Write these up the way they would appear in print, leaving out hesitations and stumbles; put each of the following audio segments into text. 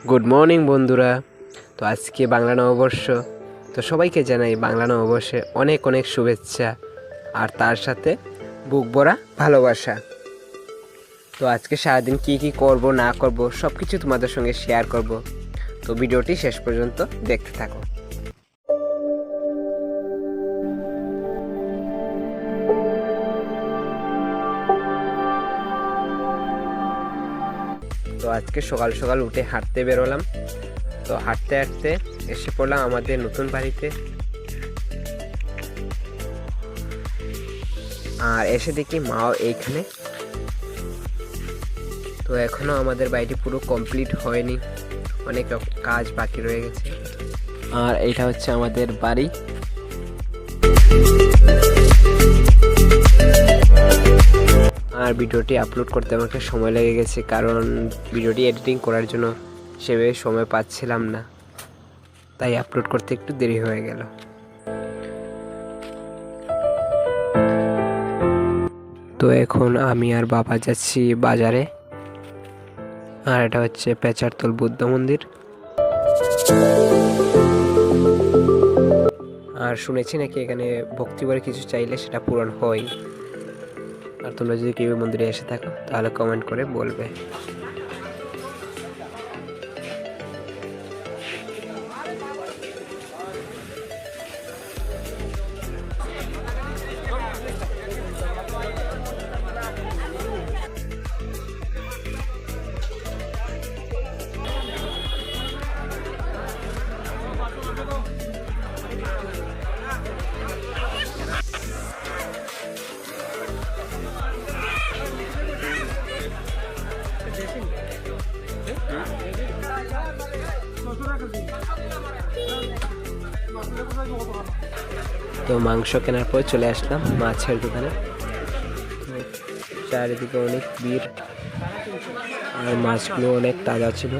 Good morning বন্ধুরা। তো আজকে বাংলা নববর্ষ, তো সবাইকে জানাই বাংলা নববর্ষে অনেক অনেক শুভেচ্ছা আর তার সাথে বুক ভরা ভালোবাসা। তো আজকে সারাদিন কি কি করব না করব সব কিছু তোমাদের সঙ্গে শেয়ার করব। তো ভিডিওটি শেষ পর্যন্ত দেখতে থাকো। তো আজকে সকাল সকাল উঠে হাঁটতে বেরোলাম। তো হাঁটতে হাঁটতে এসে পড়লাম আমাদের নতুন বাড়িতে। আর এসে দেখি মাও এইখানে। তো এখনও আমাদের বাড়িটি পুরো কমপ্লিট হয়নি, অনেক কাজ বাকি রয়ে গেছে। আর এইটা হচ্ছে আমাদের বাড়ি। আর ভিডিওটি আপলোড করতে আমাকে সময় লেগে গেছে, কারণ ভিডিওটি এডিটিং করার জন্য সেভাবে সময় পাচ্ছিলাম না, তাই আপলোড করতে একটু দেরি হয়ে গেল। তো এখন আমি আর বাবা যাচ্ছি বাজারে। আর এটা হচ্ছে পেচারতল বুদ্ধ মন্দির। আর শুনেছি নাকি এখানে ভক্তি করে কিছু চাইলে সেটা পূরণ হয়। আর তোমরা যদি কেউ মন্দিরে এসে থাকো তাহলে কমেন্ট করে বলবে। তো মাংস কেনার পর চলে আসলাম মাছের দোকানে। চারিদিকে অনেক ভিড় আর মাছগুলো অনেক তাজা ছিল।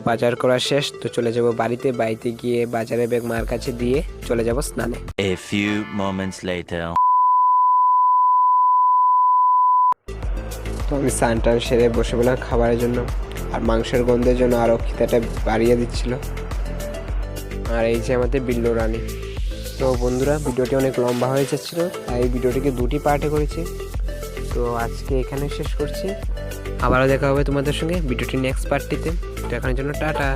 বাজার করা শেষ, তো চলে যাব বাড়িতে। বাড়িতে গিয়ে বাজারে ব্যাগ মার কাছে দিয়ে চলে যাব স্নানে। A few moments later. তো আমি স্নান টান সেরে বসে বললাম খাবারের জন্য। আর মাংসের গন্ধের জন্য আরও খিদাটা বাড়িয়ে দিচ্ছিল। আর এই যে আমাদের বিল্লু রানী। তো বন্ধুরা, ভিডিওটি অনেক লম্বা হয়ে যাচ্ছিল, তাই ভিডিওটিকে দুটি পার্টে করেছি। তো আজকে এখানে শেষ করছি, আবারও দেখা হবে তোমাদের সঙ্গে ভিডিওটি নেক্সট পার্টটিতে। তো এখনের জন্য টাটা।